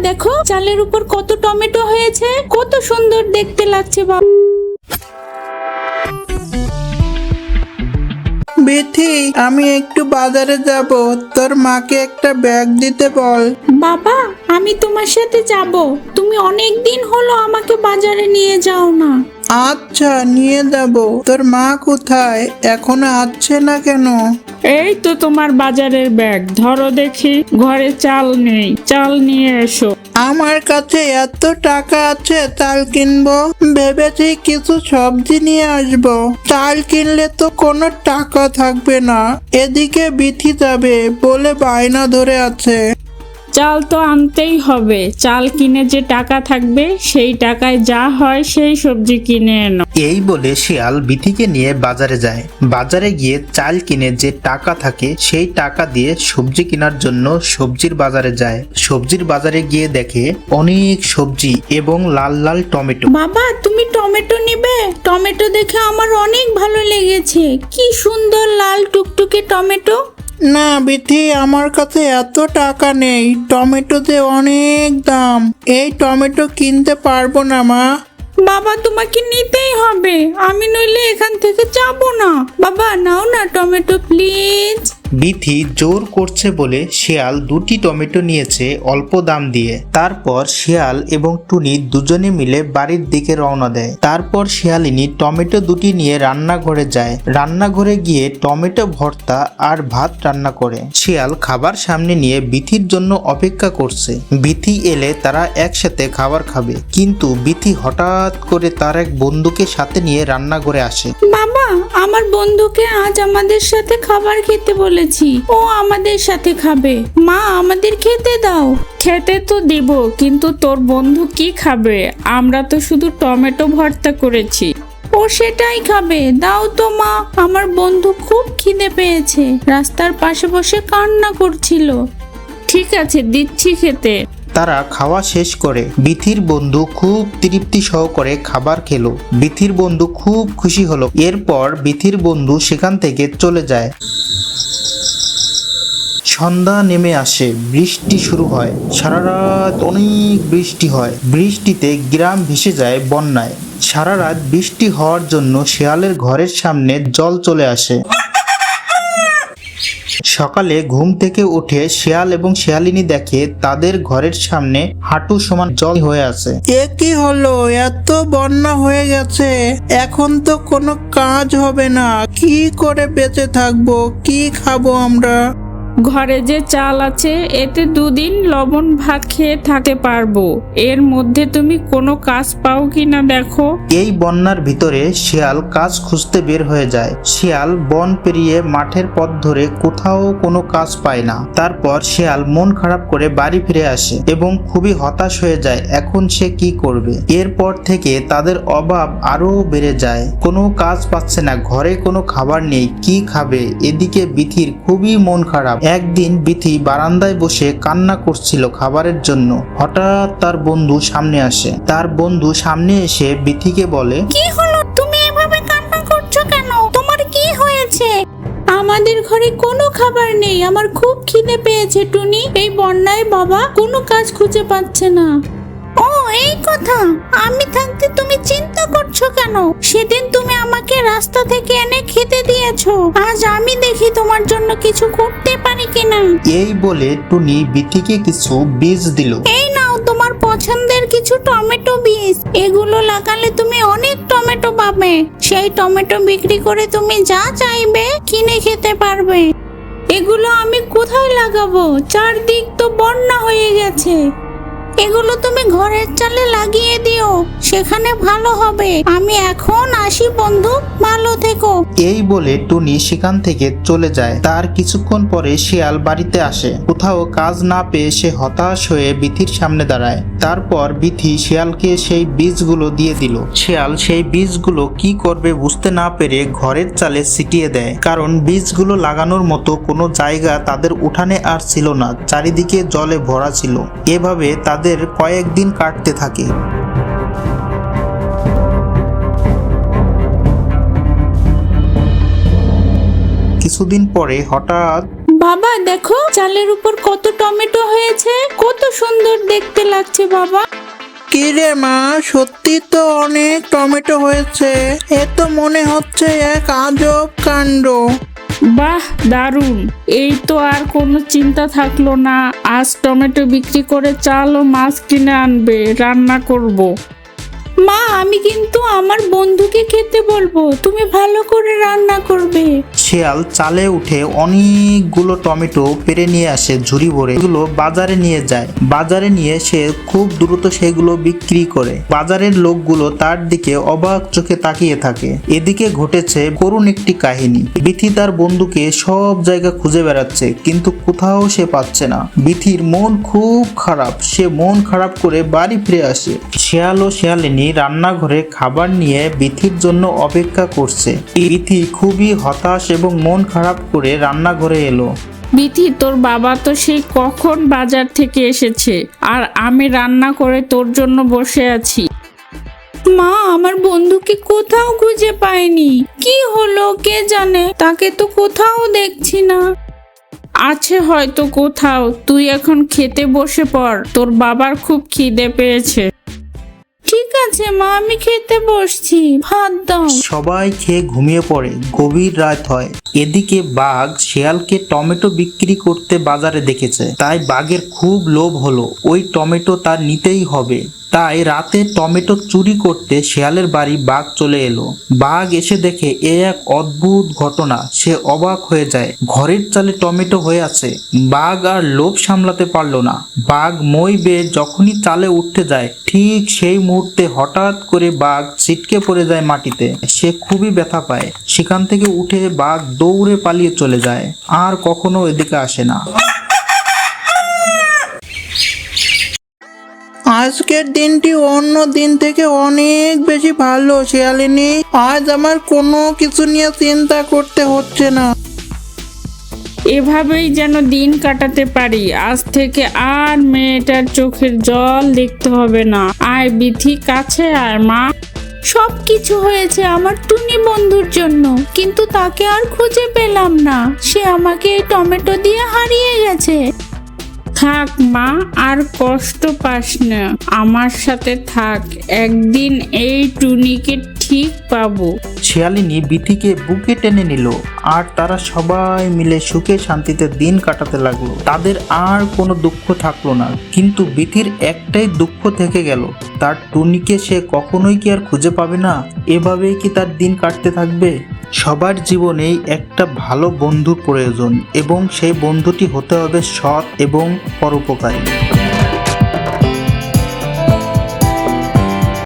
দেখো চালের উপর কত টমেটো হয়েছে, কত সুন্দর দেখতে লাগছে বাবা। বিথি, আমি একটু বাজারে যাব, তোর মাকে একটা ব্যাগ দিতে বল। বাবা আমি তোমার সাথে যাব, তুমি অনেক দিন হলো আমাকে বাজারে নিয়ে যাও না। আচ্ছা, নিয়ে যাব। তোর মা কোথায়, এখনো আসছে না কেন? এই তো তোমার বাজারের ব্যাগ, ধরো দেখি। ঘরে চাল নেই, চাল নিয়ে এসো। আমার কাছে এত টাকা আছে, চাল কিনবো? ভেবেছি কিছু সবজি নিয়ে আসবো। চাল কিনলে তো কোনো টাকা থাকবে না। এদিকে বিথি যাবে বলে বায়না ধরে আছে। চাল তো আনতেই হবে, চাল কিনে যে টাকা থাকবে সেই টাকায় যা হয় সেই সবজি কিনে এনো। এই বলে শিয়াল বিথিকে নিয়ে বাজারে যায়। বাজারে গিয়ে চাল কিনে যে টাকা থাকে সেই টাকা দিয়ে সবজি কেনার জন্য সবজির বাজারে যায়। সবজির বাজারে গিয়ে দেখে অনেক সবজি এবং লাল লাল টমেটো। বাবা তুমি টমেটো নিবে? টমেটো দেখে আমার অনেক ভালো লেগেছে, কি সুন্দর লাল টুকটুকে টমেটো। না বিথি, আমার কাছে এত টাকা নেই, টমেটো যে অনেক দাম, এই টমেটো কিনতে পারবো না মা। বাবা তোমাকে নিতেই হবে, আমি নইলে এখান থেকে যাব না। বাবা নাও না টমেটো প্লিজ। বিথি জোর করছে বলে শিয়াল দুটি টমেটো নিয়েছে অল্প দাম দিয়ে। তারপর শিয়াল এবং টুনি দুজনে মিলে বাড়ির দিকে রওনা দেয়। তারপর শিয়ালিনী টমেটো দুটি নিয়ে রান্নাঘরে যায়। রান্নাঘরে গিয়ে টমেটো ভর্তা আর ভাত রান্না করে। শিয়াল খাবার সামনে নিয়ে বিথির জন্য অপেক্ষা করছে। বিথি এলে তারা একসাথে খাবার খাবে, কিন্তু বিথি হঠাৎ করে তার এক বন্ধুকে সাথে নিয়ে রান্নাঘরে আসে। বাবা আমার বন্ধুকে আজ আমাদের সাথে খাবার খেতে বলেছি, ও আমাদের সাথে খাবে। মা আমাদের খেতে দাও। খেতে তো দিব, কিন্তু তোর বন্ধু কি খাবে? আমরা তো শুধু টমেটো ভর্তা করেছি। ও সেটাই খাবে, দাও তো মা। আমার বন্ধু খুব খিদে পেয়েছে, রাস্তার পাশে বসে কান্না করছিল। ঠিক আছে, দিচ্ছি খেতে। তারা খাওয়া শেষ করে বিথির বন্ধু খুব তৃপ্তি সহকারে খাবার খেলো। বিথির বন্ধু খুব খুশি হলো। এরপর বিথির বন্ধু সেখান থেকে চলে যায়। সন্ধ্যা নেমে আসে, বৃষ্টি শুরু হয়। সারা রাত অনেক বৃষ্টি হয়। বৃষ্টিতে গ্রাম ভেসে যায় বন্যায়। সারা রাত বৃষ্টি হওয়ার জন্য শিয়ালের ঘরের সামনে জল চলে আসে। সকালে ঘুম থেকে উঠে শিয়াল এবং শিয়ালিনী দেখে তাদের ঘরের সামনে হাঁটু সমান জল হয়ে আছে। এ কি হলো, এত বন্যা হয়ে গেছে, এখন তো কোনো কাজ হবে না। কি করে বেঁচে থাকবো, কি খাবো আমরা? ঘরে যে চাল আছে এতে দুদিন লবণ ভাত খেয়ে থাকতে পারবো। এর মধ্যে তুমি কোনো কাজ পাও কিনা দেখো। এই বন্যার ভিতরে শিয়াল কাজ খুঁজতে বের হয়ে যায়। শিয়াল বন পেরিয়ে মাঠের পথ ধরে কোথাও কোনো কাজ পায় না। তারপর শিয়াল মন খারাপ করে বাড়ি ফিরে আসে এবং খুবই হতাশ হয়ে যায়। এখন সে কি করবে? এরপর থেকে তাদের অভাব আরো বেড়ে যায়। কোনো কাজ পাচ্ছে না, ঘরে কোনো খাবার নেই, কি খাবে? এদিকে বিথির খুবই মন খারাপ। একদিন বিথি বারান্দায় বসে কান্না করছিল খাবারের জন্য। হঠাৎ তার বন্ধু সামনে আসে। তার বন্ধু সামনে এসে বিথিকে বলে, কি হলো, তুমি এভাবে কান্না করছো কেন? তোমার কি হয়েছে? আমাদের ঘরে কোনো খাবার নেই, আমার খুব খিদে পেয়েছে টুনি। এই বন্যায় বাবা কোনো কাজ খুঁজে পাচ্ছে না। ও এই কথা, আমি থাকতে তুমি চিন্তা করছো কেন? সেদিন তুমি আমাকে রাস্তা থেকে এনে খেতে দিয়েছো, আজ আমি দেখি তোমার জন্য কিছু করতে পারি কিনা। এই বলে টুনি বিথিকে কিছু বীজ দিল। এই নাও তোমার পছন্দের কিছু টমেটো বীজ, এগুলো লাগালে তুমি অনেক টমেটো পাবে। সেই টমেটো বিক্রি করে তুমি যা চাইবে কিনে খেতে পারবে। এগুলো আমি কোথায় লাগাবো? চারদিক তো বন্যা হয়ে গেছে। এগুলো তুমি ঘরের চালে লাগিয়ে দিও, সেখানে ভালো হবে। আমি এখন আসি বন্ধু, ভালো থেকো। এই বলে টুনি সেখান থেকে চলে যায়। তার কিছুক্ষণ পরে শিয়াল বাড়িতে আসে। কোথাও কাজ না পেয়ে সে হতাশ হয়ে বিথির সামনে দাঁড়ায়। তারপর বিথি শিয়ালকে সেই বীজগুলো দিয়ে দিল। শিয়াল সেই বীজগুলো কি করবে বুঝতে না পেরে ঘরের চালে ছিটিয়ে দেয়, কারণ বীজগুলো লাগানোর মতো কোনো জায়গা তাদের উঠানে আর ছিল না। চারিদিকে জলে ভরা ছিল। এভাবে তাদের কয়েকদিন কাটতে থাকে। কিছুদিন পরে হঠাৎ বাবা দেখো চালের উপর কত টমেটো হয়েছে, কত সুন্দর দেখতে লাগছে বাবা। কি রে মা, সত্যি তো অনেক টমেটো হয়েছে। এ তো মনে হচ্ছে এক আজব কাণ্ড। বাহ, দারুণ! এই তো আর কোনো চিন্তা থাকলো না। আজ টমেটো বিক্রি করে চাল ও মাছ কিনে আনবে, রান্না করব। মা আমি কিন্তু আমার বন্ধুকে খেতে বলবো, তুমি ভালো করে রান্না করবে। শিয়াল চালে উঠে অনেকগুলো টমেটো পেরে নিয়ে আসে ঝুড়ি ভরে। এগুলো বাজারে নিয়ে যায়। বাজারে নিয়ে সে খুব দ্রুত সেগুলো বিক্রি করে। বাজারের লোকগুলো তার দিকে অবাক চোখে তাকিয়ে থাকে। এদিকে ঘটেছে করুণ একটি কাহিনী। বিথি তার বন্ধুকে সব জায়গা খুঁজে বেড়াচ্ছে, কিন্তু কোথাও সে পাচ্ছে না। বিথির মন খুব খারাপ। সে মন খারাপ করে বাড়ি ফিরে আসে। শিয়াল ও শিয়ালিনী রান্নাঘরে খাবার নিয়ে বিথির জন্য অপেক্ষা করছে। বিথি খুবই হতাশ এবং মন খারাপ করে রান্নাঘরে এলো। বিথি, তোর বাবা তো সেই কখন বাজার থেকে এসেছে, আর আমি রান্না করে তোর জন্য বসে আছি। মা আমার বন্ধুকে কোথাও খুঁজে পাইনি, কি হলো কে জানে, তাকে তো কোথাও দেখছি না। আছে হয়তো কোথাও, তুই এখন খেতে বসে পড়, তোর বাবার খুব খিদে পেয়েছে। ঠিক আছে মা, আমি খেতে বসছি, ভাত দাও। সবাই খেয়ে ঘুমিয়ে পড়ে। গভীর রাত হয়। এদিকে বাঘ শিয়ালকে টমেটো বিক্রি করতে বাজারে দেখেছে। তাই বাঘের খুব লোভ হলো, ওই টমেটো তার নিতেই হবে। তাই রাতে টমেটো চুরি করতে শিয়ালের বাড়ি বাঘ চলে এলো। বাঘ এসে দেখে এ এক অদ্ভুত ঘটনা। সে অবাক হয়ে যায়, ঘরের চালে টমেটো হয়ে আছে। বাঘ আর লোভ সামলাতে পারলো না। বাঘ মই বেয়ে যখনই চালে উঠতে যায়, ঠিক সেই মুহূর্তে হঠাৎ করে বাঘ ছিটকে পড়ে যায় মাটিতে। সে খুবই ব্যথা পায়। সেখান থেকে উঠে বাঘ দৌড়ে পালিয়ে চলে যায়, আর কখনো এদিকে আসে না। আজকের দিনটি অন্য দিন থেকে অনেক বেশি ভালো শিয়ালিনী। আজ আমার কোনো কিছু নিয়ে চিন্তা করতে হচ্ছে না। এভাবেই যেন দিন কাটাতে পারি। আজ থেকে আর মেয়েটার চোখের জল দেখতে হবে না। আয় বিথি, কাছে আয় মা। সব কিছু হয়েছে আমার টুনি বন্ধুর জন্য, কিন্তু তাকে আর খুঁজে পেলাম না। সে আমাকে এই টমেটো দিয়ে হারিয়ে গেছে। থাক মা, আর কষ্ট পাস না, আমার সাথে থাক। একদিন এই টুনিকে ঠিক পাবো। শিয়ালিনী বিথিকে বুকে টেনে নিল, আর তারা সবাই মিলে সুখে শান্তিতে দিন কাটাতে লাগলো। তাদের আর কোনো দুঃখ থাকলো না। কিন্তু বিথির একটাই দুঃখ থেকে গেল, তার টুনিকে সে কখনোই কি আর খুঁজে পাবে না। এভাবেই কি তার দিন কাটতে থাকবে? সবার জীবনেই একটা ভালো বন্ধুর প্রয়োজন, এবং সেই বন্ধুটি হতে হবে সৎ এবং পরোপকারী।